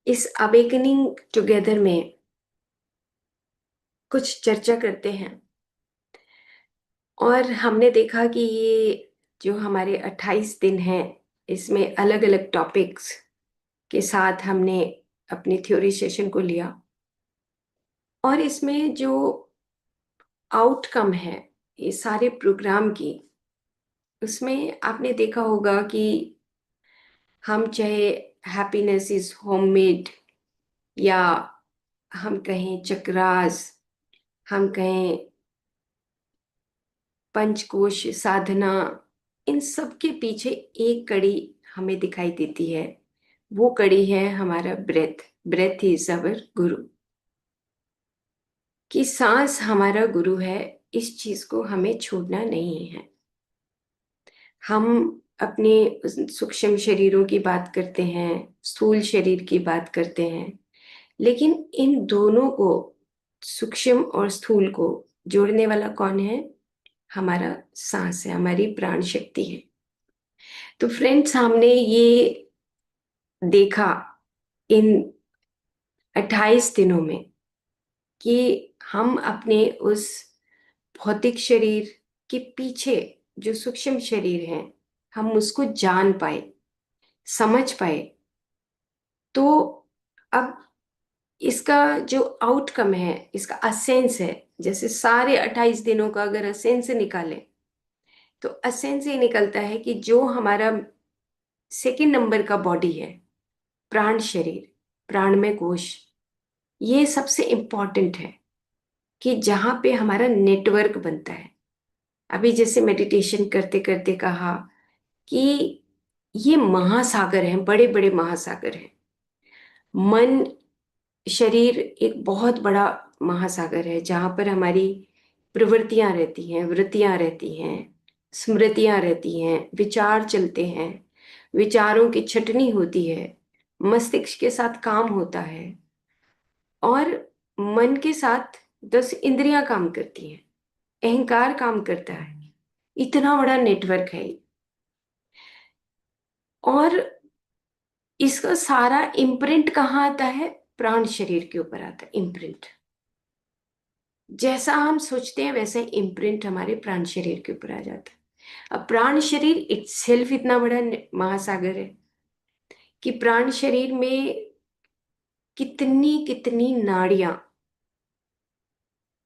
इस awakening together में कुछ चर्चा करते हैं। और हमने देखा कि ये जो हमारे 28 दिन हैं, इसमें अलग अलग टॉपिक्स के साथ हमने अपनी थ्योरी सेशन को लिया। और इसमें जो आउटकम है ये सारे प्रोग्राम की, उसमें आपने देखा होगा कि हम चाहे हैप्पीनेस इज होममेड, या हम कहें चक्रास, हम कहें पंचकोश साधना, इन सब के पीछे एक कड़ी हमें दिखाई देती है। वो कड़ी है हमारा ब्रेथ। ब्रेथ इज अवर गुरु। कि सांस हमारा गुरु है, इस चीज को हमें छोड़ना नहीं है। हम अपने सूक्ष्म शरीरों की बात करते हैं, स्थूल शरीर की बात करते हैं, लेकिन इन दोनों को, सूक्ष्म और स्थूल को जोड़ने वाला कौन है? हमारा सांस है, हमारी प्राण शक्ति है। तो फ्रेंड्स, हमने ये देखा इन 28 दिनों में कि हम अपने उस भौतिक शरीर के पीछे जो सूक्ष्म शरीर है, हम उसको जान पाए, समझ पाए। तो अब इसका जो आउटकम है, इसका असेंस है, जैसे सारे 28 दिनों का अगर असेंस निकालें तो असेंस ये निकलता है कि जो हमारा सेकंड नंबर का बॉडी है, प्राण शरीर, प्राणमय कोश, ये सबसे इम्पॉर्टेंट है। कि जहाँ पे हमारा नेटवर्क बनता है। अभी जैसे मेडिटेशन करते करते कहा कि ये महासागर हैं, बड़े बड़े महासागर हैं। मन, शरीर एक बहुत बड़ा महासागर है जहाँ पर हमारी प्रवृत्तियां रहती हैं, वृत्तियां रहती हैं, स्मृतियां रहती हैं, विचार चलते हैं, विचारों की छटनी होती है, मस्तिष्क के साथ काम होता है, और मन के साथ 10 इंद्रियां काम करती हैं, अहंकार काम करता है। इतना बड़ा नेटवर्क है। और इसका सारा इम्प्रिंट कहाँ आता है? प्राण शरीर के ऊपर आता है इम्प्रिंट। जैसा हम सोचते हैं वैसे इम्प्रिंट हमारे प्राण शरीर के ऊपर आ जाता है। अब प्राण शरीर इटसेल्फ इतना बड़ा महासागर है कि प्राण शरीर में कितनी कितनी नाड़ियां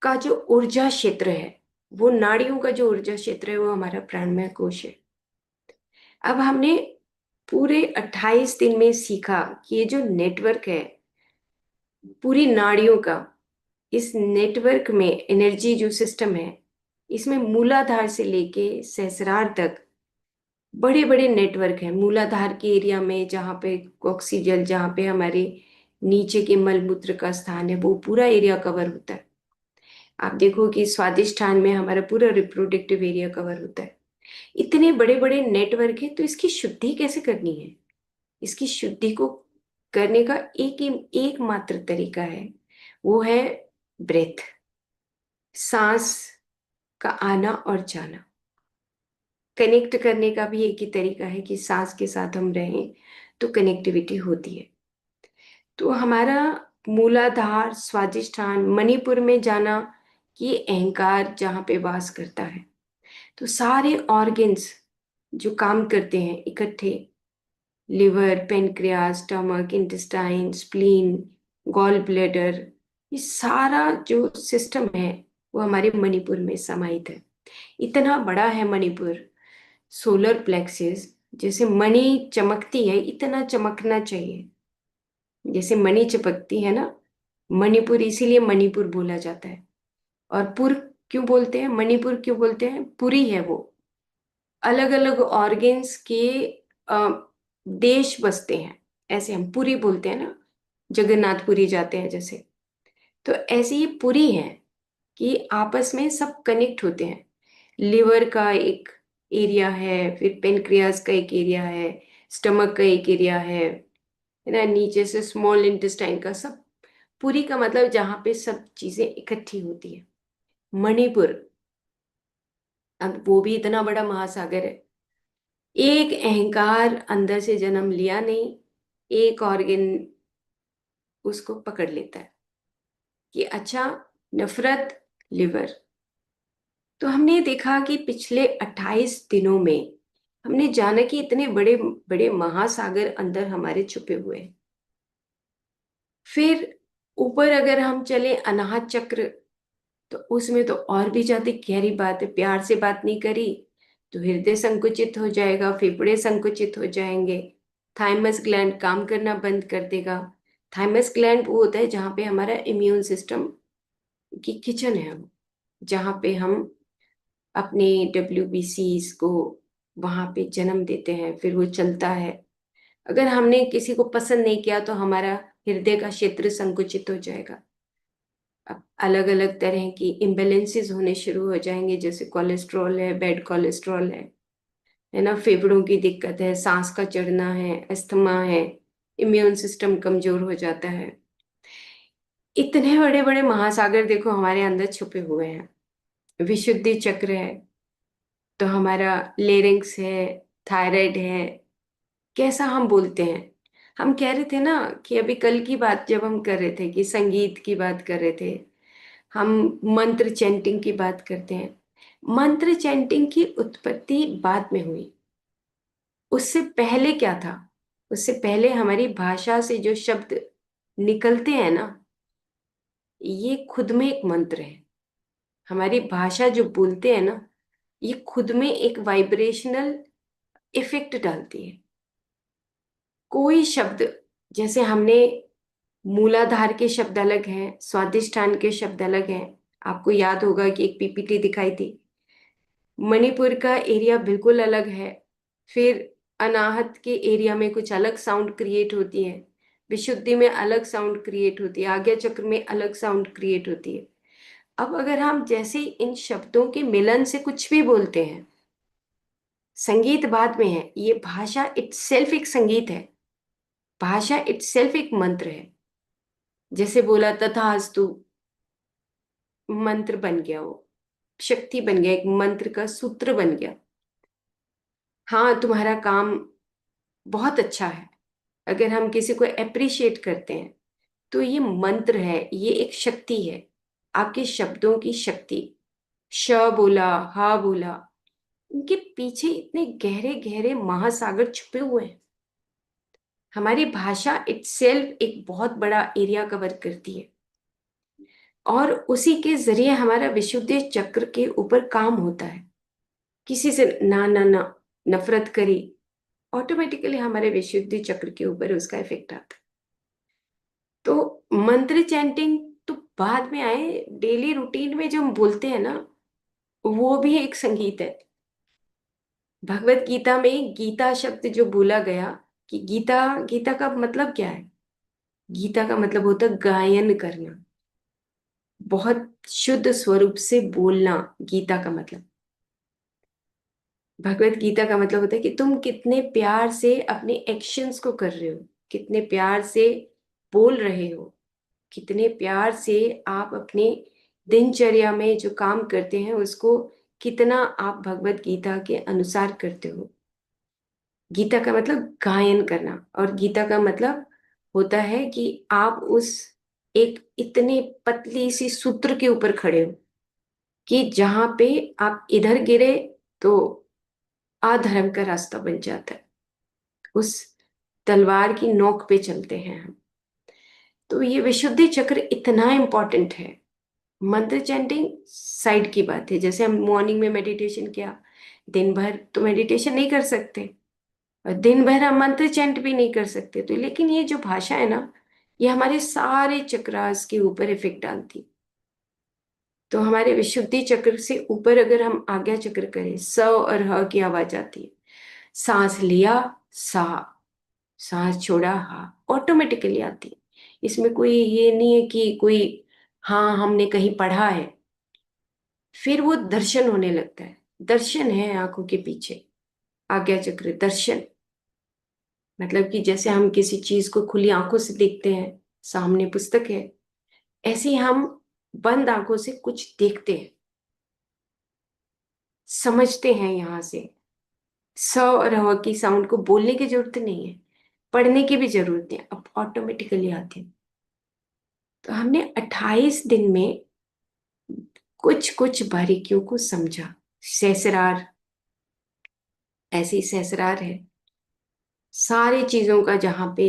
का जो ऊर्जा क्षेत्र है, वो नाड़ियों का जो ऊर्जा क्षेत्र है वो हमारा प्राणमय कोश है। अब हमने पूरे 28 दिन में सीखा कि ये जो नेटवर्क है पूरी नाड़ियों का, इस नेटवर्क में एनर्जी जो सिस्टम है, इसमें मूलाधार से लेके सहस्रार तक बड़े बड़े नेटवर्क हैं। मूलाधार के एरिया में जहाँ पे ऑक्सीजन, जहाँ पे हमारे नीचे के मलमूत्र का स्थान है, वो पूरा एरिया कवर होता है। आप देखो कि स्वादिष्ठान में हमारा पूरा रिप्रोडक्टिव एरिया कवर होता है। इतने बड़े बड़े नेटवर्क है, तो इसकी शुद्धि कैसे करनी है? इसकी शुद्धि को करने का एक मात्र तरीका है, वो है ब्रेथ, सांस का आना और जाना। कनेक्ट करने का भी एक ही तरीका है कि सांस के साथ हम रहें तो कनेक्टिविटी होती है। तो हमारा मूलाधार, स्वादिष्ठान, मणिपुर में जाना, ये अहंकार जहाँ पे वास करता है। तो सारे ऑर्गन्स जो काम करते हैं इकट्ठे, liver, pancreas, stomach, intestine, spleen, gall bladder, ये सारा जो सिस्टम है वो हमारे मणिपुर में समाहित है। इतना बड़ा है मणिपुर। सोलर प्लेक्सिस, जैसे मणि चमकती है इतना चमकना चाहिए, जैसे मणि चमकती है ना। मणिपुर इसीलिए मणिपुर बोला जाता है। और पुर क्यों बोलते हैं, मणिपुर क्यों बोलते हैं? पुरी है वो। अलग अलग ऑर्गन्स के अ, देश बसते हैं, ऐसे हम पुरी बोलते हैं ना। जगन्नाथपुरी जाते हैं जैसे, तो ऐसे ही पुरी है कि आपस में सब कनेक्ट होते हैं। लिवर का एक एरिया है, फिर पेनक्रियास का एक एरिया है, स्टमक का एक एरिया है ना, नीचे से स्मॉल इंटेस्टाइन का सब। पुरी का मतलब जहाँ पे सब चीजें इकट्ठी होती है। मणिपुर, अब वो भी इतना बड़ा महासागर है। एक अहंकार अंदर से जन्म लिया नहीं, एक ऑर्गन उसको पकड़ लेता है कि अच्छा, नफरत, लिवर। तो हमने देखा कि पिछले 28 दिनों में हमने जाना कि इतने बड़े बड़े महासागर अंदर हमारे छुपे हुए हैं। फिर ऊपर अगर हम चले अनाहत चक्र, तो उसमें तो और भी ज्यादा गहरी बात है। प्यार से बात नहीं करी तो हृदय संकुचित हो जाएगा, फेफड़े संकुचित हो जाएंगे, थाइमस ग्लैंड काम करना बंद कर देगा। थाइमस ग्लैंड वो होता है जहाँ पे हमारा इम्यून सिस्टम की किचन है, वो जहाँ पे हम अपने WBCs को वहां पे जन्म देते हैं, फिर वो चलता है। अगर हमने किसी को पसंद नहीं किया तो हमारा हृदय का क्षेत्र संकुचित हो जाएगा। अब अलग अलग तरह की इम्बेलेंसेस होने शुरू हो जाएंगे, जैसे कोलेस्ट्रॉल है, बैड कोलेस्ट्रॉल है ना, फेफड़ों की दिक्कत है, सांस का चढ़ना है, अस्थमा है, इम्यून सिस्टम कमजोर हो जाता है। इतने बड़े बड़े महासागर देखो हमारे अंदर छुपे हुए हैं। विशुद्धि चक्र है, तो हमारा लेरिंक्स है, थायराइड है। कैसा हम बोलते हैं, हम कह रहे थे ना कि अभी कल की बात जब हम कर रहे थे कि संगीत की बात कर रहे थे, हम मंत्र चैंटिंग की बात करते हैं। मंत्र चैंटिंग की उत्पत्ति बाद में हुई। उससे पहले क्या था? उससे पहले हमारी भाषा से जो शब्द निकलते हैं ना, ये खुद में एक मंत्र है। हमारी भाषा जो बोलते हैं ना, ये खुद में एक वाइब्रेशनल इफेक्ट डालती है। कोई शब्द, जैसे हमने मूलाधार के शब्द अलग हैं, स्वादिष्ठान के शब्द अलग हैं। आपको याद होगा कि एक PPT दिखाई थी। मणिपुर का एरिया बिल्कुल अलग है। फिर अनाहत के एरिया में कुछ अलग साउंड क्रिएट होती है, विशुद्धि में अलग साउंड क्रिएट होती है, आज्ञा चक्र में अलग साउंड क्रिएट होती है। अब अगर हम जैसे इन शब्दों के मिलन से कुछ भी बोलते हैं, संगीत बाद में है, ये भाषा इटसेल्फ एक संगीत है। भाषा इटसेल्फ एक मंत्र है। जैसे बोला तथास्तु, मंत्र बन गया, वो शक्ति बन गया, एक मंत्र का सूत्र बन गया। हाँ, तुम्हारा काम बहुत अच्छा है। अगर हम किसी को अप्रिशिएट करते हैं तो ये मंत्र है, ये एक शक्ति है। आपके शब्दों की शक्ति। श बोला, हा बोला, उनके पीछे इतने गहरे गहरे महासागर छुपे हुए हैं। हमारी भाषा इटसेल्फ एक बहुत बड़ा एरिया कवर करती है, और उसी के जरिए हमारा विशुद्धि चक्र के ऊपर काम होता है। किसी से ना ना ना नफरत करी, ऑटोमेटिकली हमारे विशुद्धि चक्र के ऊपर उसका इफेक्ट आता है। तो मंत्र चैंटिंग तो बाद में आए, डेली रूटीन में जो हम बोलते हैं ना, वो भी एक संगीत है। भगवत गीता में गीता शब्द जो बोला गया, कि गीता, गीता का मतलब क्या है? गीता का मतलब होता है गायन करना, बहुत शुद्ध स्वरूप से बोलना। गीता का मतलब, भगवत गीता का मतलब होता है कि तुम कितने प्यार से अपने एक्शंस को कर रहे हो, कितने प्यार से बोल रहे हो, कितने प्यार से आप अपने दिनचर्या में जो काम करते हैं उसको कितना आप भगवत गीता के अनुसार करते हो। गीता का मतलब गायन करना, और गीता का मतलब होता है कि आप उस एक इतने पतली सी सूत्र के ऊपर खड़े हो कि जहां पे आप इधर गिरे तो अधर्म का रास्ता बन जाता है। उस तलवार की नोक पे चलते हैं हम। तो ये विशुद्धि चक्र इतना इंपॉर्टेंट है। मंत्र चैंटिंग साइड की बात है, जैसे हम मॉर्निंग में मेडिटेशन किया, दिन भर तो मेडिटेशन नहीं कर सकते, और दिन भर हम मंत्र चैंट भी नहीं कर सकते। तो लेकिन ये जो भाषा है ना, ये हमारे सारे चक्रास के ऊपर इफेक्ट डालती। तो हमारे विशुद्धि चक्र से ऊपर अगर हम आज्ञा चक्र करें, स और ह की आवाज आती है। सांस लिया, सा, सांस छोड़ा, हा, ऑटोमेटिकली आती है। इसमें कोई ये नहीं है कि कोई, हाँ हमने कहीं पढ़ा है। फिर वो दर्शन होने लगता है। दर्शन है आंखों के पीछे, आज्ञा चक्र दर्शन। मतलब कि जैसे हम किसी चीज को खुली आंखों से देखते हैं, सामने पुस्तक है, ऐसे ही हम बंद आंखों से कुछ देखते हैं, समझते हैं। यहां से स और ह की साउंड को बोलने की जरूरत नहीं है, पढ़ने की भी जरूरत नहीं है, अब ऑटोमेटिकली आती है। तो हमने 28 दिन में कुछ कुछ बारीकियों को समझा। सहस्रार, ऐसी सहस्रार है, सारी चीजों का जहां पे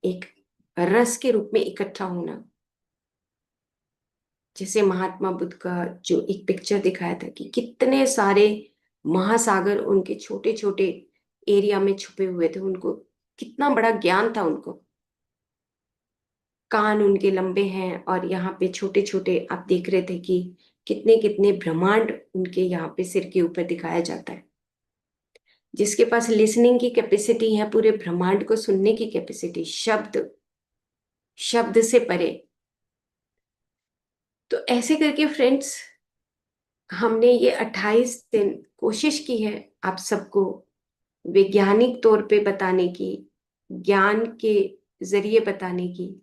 एक रस के रूप में इकट्ठा होना। जैसे महात्मा बुद्ध का जो एक पिक्चर दिखाया था कि कितने सारे महासागर उनके छोटे छोटे एरिया में छुपे हुए थे, उनको कितना बड़ा ज्ञान था। उनको कान उनके लंबे हैं और यहाँ पे छोटे छोटे आप देख रहे थे कि कितने कितने ब्रह्मांड उनके यहाँ पे सिर के ऊपर दिखाया जाता है। जिसके पास लिसनिंग की कैपेसिटी है, पूरे ब्रह्मांड को सुनने की कैपेसिटी, शब्द शब्द से परे। तो ऐसे करके फ्रेंड्स, हमने ये 28 दिन कोशिश की है आप सबको वैज्ञानिक तौर पे बताने की, ज्ञान के जरिए बताने की।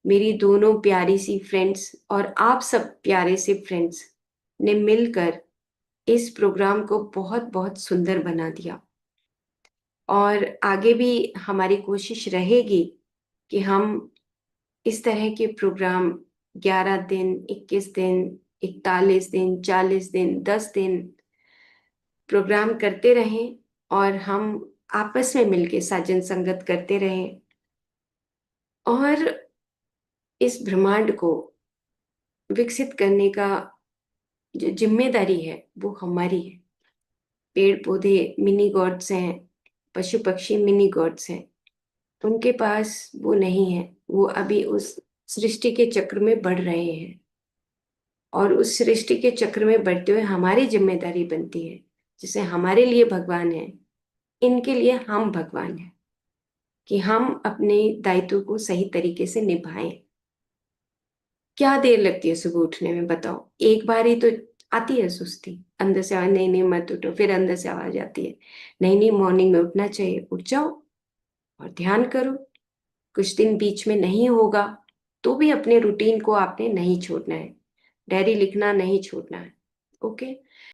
मेरी दोनों प्यारी सी फ्रेंड्स और आप सब प्यारे से फ्रेंड्स ने मिलकर इस प्रोग्राम को बहुत बहुत सुंदर बना दिया। और आगे भी हमारी कोशिश रहेगी कि हम इस तरह के प्रोग्राम 11 दिन, 21 दिन, 41 दिन, 40 दिन, 10 दिन प्रोग्राम करते रहें और हम आपस में मिलके साजन संगत करते रहें। और इस ब्रह्मांड को विकसित करने का जो जिम्मेदारी है वो हमारी है। पेड़ पौधे मिनी गॉड्स हैं, पशु पक्षी मिनी गॉड्स हैं, उनके पास वो नहीं है। वो अभी उस सृष्टि के चक्र में बढ़ रहे हैं और उस सृष्टि के चक्र में बढ़ते हुए हमारी जिम्मेदारी बनती है। जैसे हमारे लिए भगवान है, इनके लिए हम भगवान हैं, कि हम अपने दायित्व को सही तरीके से निभाएं। क्या देर लगती है सुबह उठने में बताओ? एक बार ही तो आती है सुस्ती, अंदर से आवाज, नहीं नहीं मत उठो, फिर अंदर से आवाज आती है, नहीं नहीं मॉर्निंग में उठना चाहिए, उठ जाओ और ध्यान करो। कुछ दिन बीच में नहीं होगा तो भी अपने रूटीन को आपने नहीं छोड़ना है, डायरी लिखना नहीं छोड़ना है। ओके।